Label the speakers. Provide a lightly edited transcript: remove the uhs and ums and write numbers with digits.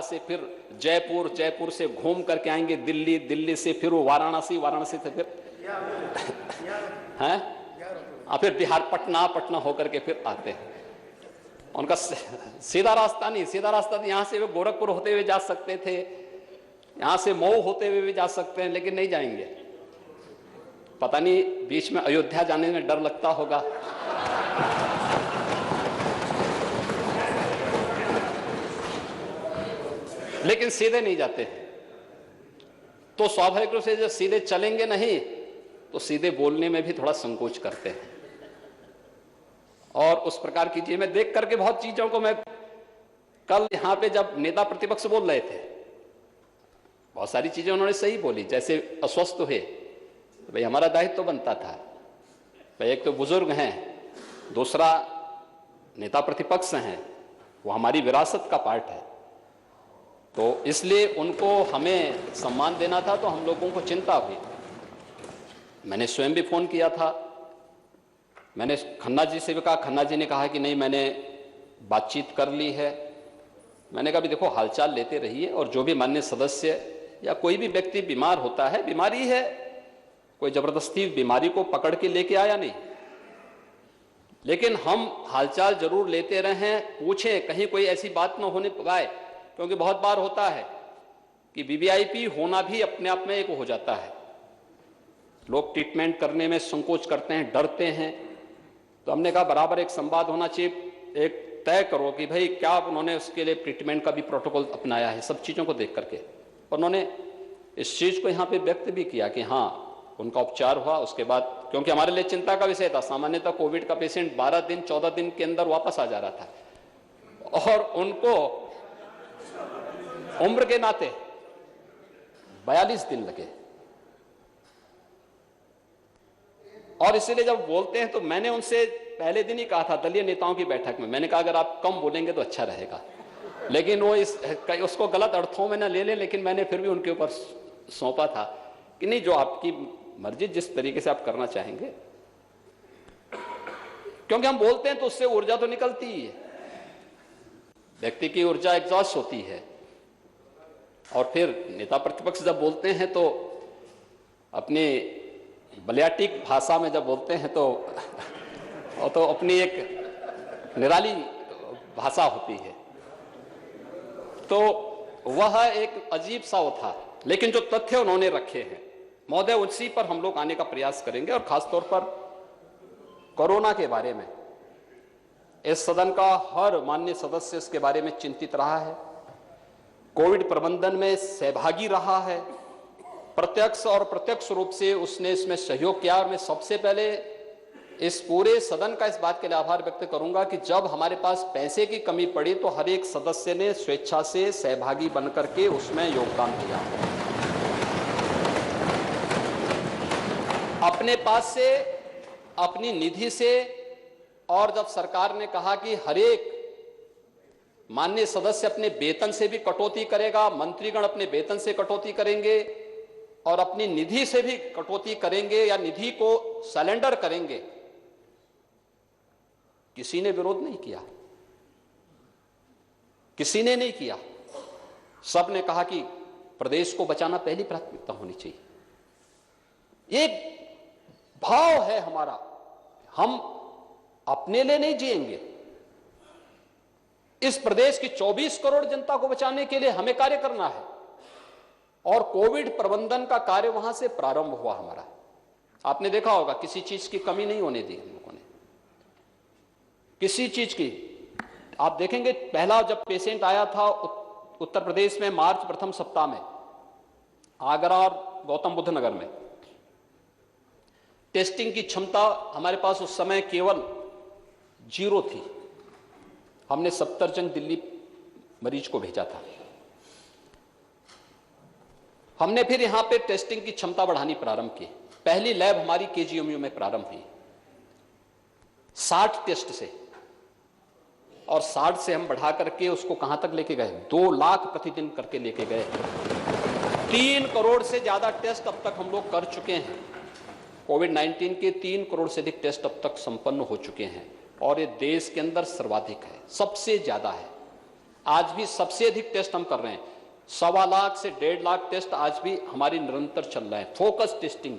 Speaker 1: से फिर जयपुर, जयपुर से घूम करके आएंगे दिल्ली, दिल्ली से फिर वो वाराणसी, वाराणसी से फिर हैं फिर बिहार, पटना, पटना होकर के फिर आते हैं। उनका सीधा रास्ता नहीं, सीधा रास्ता तो यहां से वे गोरखपुर होते हुए जा सकते थे, यहां से मऊ होते हुए भी जा सकते हैं, लेकिन नहीं जाएंगे। पता नहीं बीच में अयोध्या जाने में डर लगता होगा। लेकिन सीधे नहीं जाते। तो स्वाभाविक रूप से जब सीधे चलेंगे नहीं तो सीधे बोलने में भी थोड़ा संकोच करते हैं। और उस प्रकार की चीज मैं देख करके बहुत चीजों को, मैं कल यहां पे जब नेता प्रतिपक्ष बोल रहे थे, बहुत सारी चीजें उन्होंने सही बोली। जैसे अस्वस्थ हुए, भाई हमारा दायित्व तो बनता था, भाई एक तो बुजुर्ग हैं, दूसरा नेता प्रतिपक्ष हैं, वो हमारी विरासत का पार्ट है, तो इसलिए उनको हमें सम्मान देना था। तो हम लोगों को चिंता हुई। मैंने स्वयं भी फोन किया था, मैंने खन्ना जी से भी कहा, खन्ना जी ने कहा कि नहीं मैंने बातचीत कर ली है। मैंने कहा भी देखो हालचाल लेते रहिए, और जो भी माननीय सदस्य या कोई भी व्यक्ति बीमार होता है, बीमारी है, कोई जबरदस्ती बीमारी को पकड़ के लेके आया नहीं, लेकिन हम हालचाल जरूर लेते रहें, पूछें, कहीं कोई ऐसी बात न होने पाए। क्योंकि बहुत बार होता है कि वीवीआईपी होना भी अपने आप में एक हो जाता है, लोग ट्रीटमेंट करने में संकोच करते हैं, डरते हैं। तो हमने कहा बराबर एक संवाद होना चाहिए, एक तय करो कि भाई क्या उन्होंने उसके लिए ट्रीटमेंट का भी प्रोटोकॉल अपनाया है, सब चीज़ों को देख करके। और उन्होंने इस चीज़ को यहाँ पे व्यक्त भी किया कि हाँ उनका उपचार हुआ। उसके बाद, क्योंकि हमारे लिए चिंता का विषय था, सामान्यतः कोविड का पेशेंट 12 दिन 14 दिन के अंदर वापस आ जा रहा था, और उनको उम्र के नाते 42 दिन लगे। और इसीलिए जब बोलते हैं तो मैंने उनसे पहले दिन ही कहा था दलीय नेताओं की बैठक में, मैंने कहा अगर आप कम बोलेंगे तो अच्छा रहेगा, लेकिन वो उसको गलत अर्थों में ना ले लें। लेकिन मैंने फिर भी उनके ऊपर सौंपा था कि नहीं, जो आपकी मर्जी, जिस तरीके से आप करना चाहेंगे। क्योंकि हम बोलते हैं तो उससे ऊर्जा तो निकलती ही है, व्यक्ति की ऊर्जा एग्जॉस्ट होती है। और फिर नेता प्रतिपक्ष जब बोलते हैं तो अपनी बलियाटिक भाषा में जब बोलते हैं तो अपनी एक निराली भाषा होती है, तो वह एक अजीब सा वो था। लेकिन जो तथ्य उन्होंने रखे हैं महोदय, उसी पर हम लोग आने का प्रयास करेंगे। और खासतौर पर कोरोना के बारे में इस सदन का हर माननीय सदस्य इसके बारे में चिंतित रहा है, कोविड प्रबंधन में सहभागी रहा है, प्रत्यक्ष और प्रत्यक्ष रूप से उसने इसमें सहयोग किया। और मैं सबसे पहले इस पूरे सदन का इस बात के लिए आभार व्यक्त करूंगा कि जब हमारे पास पैसे की कमी पड़ी तो हर एक सदस्य ने स्वेच्छा से सहभागी बनकर के उसमें योगदान दिया, अपने पास से, अपनी निधि से। और जब सरकार ने कहा कि हर एक माननीय सदस्य अपने वेतन से भी कटौती करेगा, मंत्रीगण अपने वेतन से कटौती करेंगे और अपनी निधि से भी कटौती करेंगे या निधि को सरेंडर करेंगे, किसी ने विरोध नहीं किया, किसी ने नहीं किया। सब ने कहा कि प्रदेश को बचाना पहली प्राथमिकता होनी चाहिए। एक भाव है हमारा, हम अपने लिए नहीं जिएंगे, इस प्रदेश की 24 करोड़ जनता को बचाने के लिए हमें कार्य करना है। और कोविड प्रबंधन का कार्य वहां से प्रारंभ हुआ हमारा। आपने देखा होगा किसी चीज की कमी नहीं होने दी हम लोगों ने, किसी चीज की। आप देखेंगे पहला जब पेशेंट आया था उत्तर प्रदेश में मार्च प्रथम सप्ताह में, आगरा और गौतम बुद्ध नगर में, टेस्टिंग की क्षमता हमारे पास उस समय केवल 0 थी। हमने 70 जन दिल्ली मरीज को भेजा था। हमने फिर यहां पे टेस्टिंग की क्षमता बढ़ानी प्रारंभ की। पहली लैब हमारी केजीएमयू में प्रारंभ हुई 60 टेस्ट से, और 60 से हम बढ़ा करके उसको कहां तक लेके गए, 2 लाख प्रतिदिन करके लेके गए। 3 करोड़ से ज्यादा टेस्ट अब तक हम लोग कर चुके हैं। कोविड-19 के 3 करोड़ से अधिक टेस्ट अब तक संपन्न हो चुके हैं, और ये देश के अंदर सर्वाधिक है, सबसे ज्यादा है। आज भी सबसे अधिक टेस्ट हम कर रहे हैं, 1.25 लाख से 1.5 लाख टेस्ट आज भी हमारी निरंतर चल रहे हैं, फोकस टेस्टिंग।